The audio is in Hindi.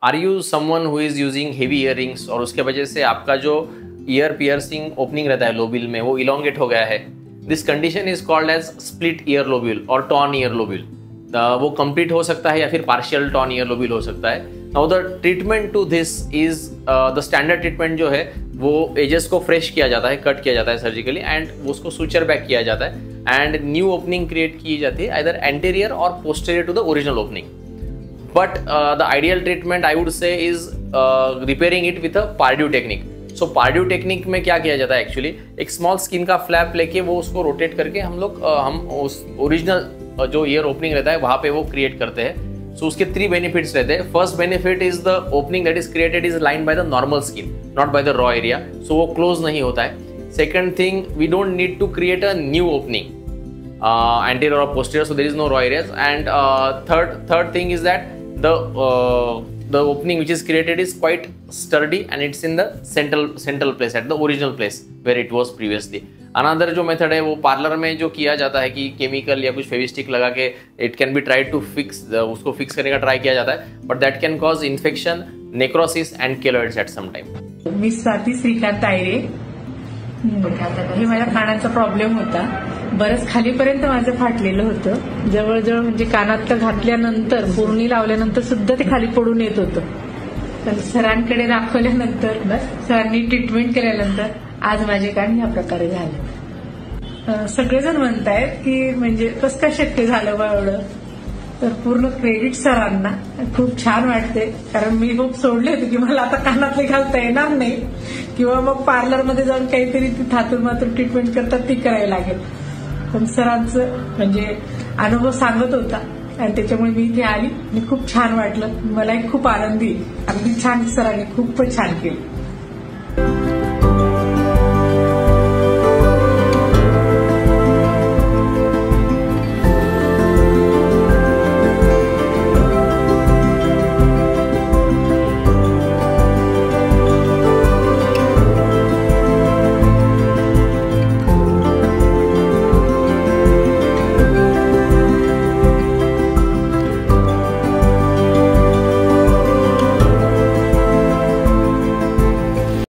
Are you someone who is using heavy earrings और उसके वजह से आपका जो ईयर पियर्सिंग ओपनिंग रहता है लोब्यूल में वो इलोंगेट हो गया है? This condition is called as split ear lobule और टॉर्न ईयर लोब्यूल। वो कंप्लीट हो सकता है या फिर पार्शियल टॉर्न ईयर लोब्यूल हो सकता है। Now the treatment to this is the standard treatment जो है वो एजेस को फ्रेश किया जाता है, कट किया जाता है सर्जिकली एंड उसको सुचर बैक किया जाता है एंड न्यू ओपनिंग क्रिएट की जाती है आइदर एंटीरियर और posterior to the original opening. But the ideal treatment I would say is repairing it with a Pardue technique. So Pardue technique में क्या किया जाता है एक्चुअली, एक स्मॉल स्किन का फ्लैप लेके वो उसको रोटेट करके हम उस ओरिजिनल जो ईयर ओपनिंग रहता है वहाँ पे वो क्रिएट करते हैं। सो उसके 3 बेनिफिट्स रहते हैं। First benefit is the opening that is created is line by the normal skin, not by the raw area, so वो क्लोज नहीं होता है। Second thing, we don't need to create a new opening anterior or posterior, so there is no raw areas. And third thing is that the opening which is created is quite sturdy and it's in the central place at the original place where it was previously. Another जो मेथड है वो पार्लर में जो किया जाता है कि केमिकल या कुछ फेविस्टिक लगा के it can be try to fix, उसको फिक्स करने का ट्राई किया जाता है, but that can cause infection, necrosis and keloids at some time. मी स्वाती श्रीकांत आयरे। हे माझ्या कानाचा प्रॉब्लेम होता, बरंच खालीपर्यंत माझं फाटलेलं होतं, जवळजवळ म्हणजे कानातलं घातल्यानंतर पूर्णी लावल्यानंतर सुद्धा ते खाली पडून येत होतं। पण सरांकडे दाखवल्यानंतर सरांनी ट्रीटमेंट केल्यानंतर आज माझे कान या प्रकारे झाले। सगळेजण म्हणतायत की म्हणजे कसं काय शक्य झालं बा एवढं, तर पूर्ण क्रेडिट सरांना। खूप छान वाटते, कारण मी खूप सोडले होते की मला आता कानातले घालता येणार नाही किंवा मग पार्लरमध्ये जाऊन काहीतरी थातून मातून ट्रीटमेंट करतात ती करायला लागेल, पण सरांचं म्हणजे अनुभव सांगत होता आणि त्याच्यामुळे मी इथे आली आणि खूप छान वाटलं। मलाही खूप आनंदी, अगदी छान, सरांनी खूपच छान केलं।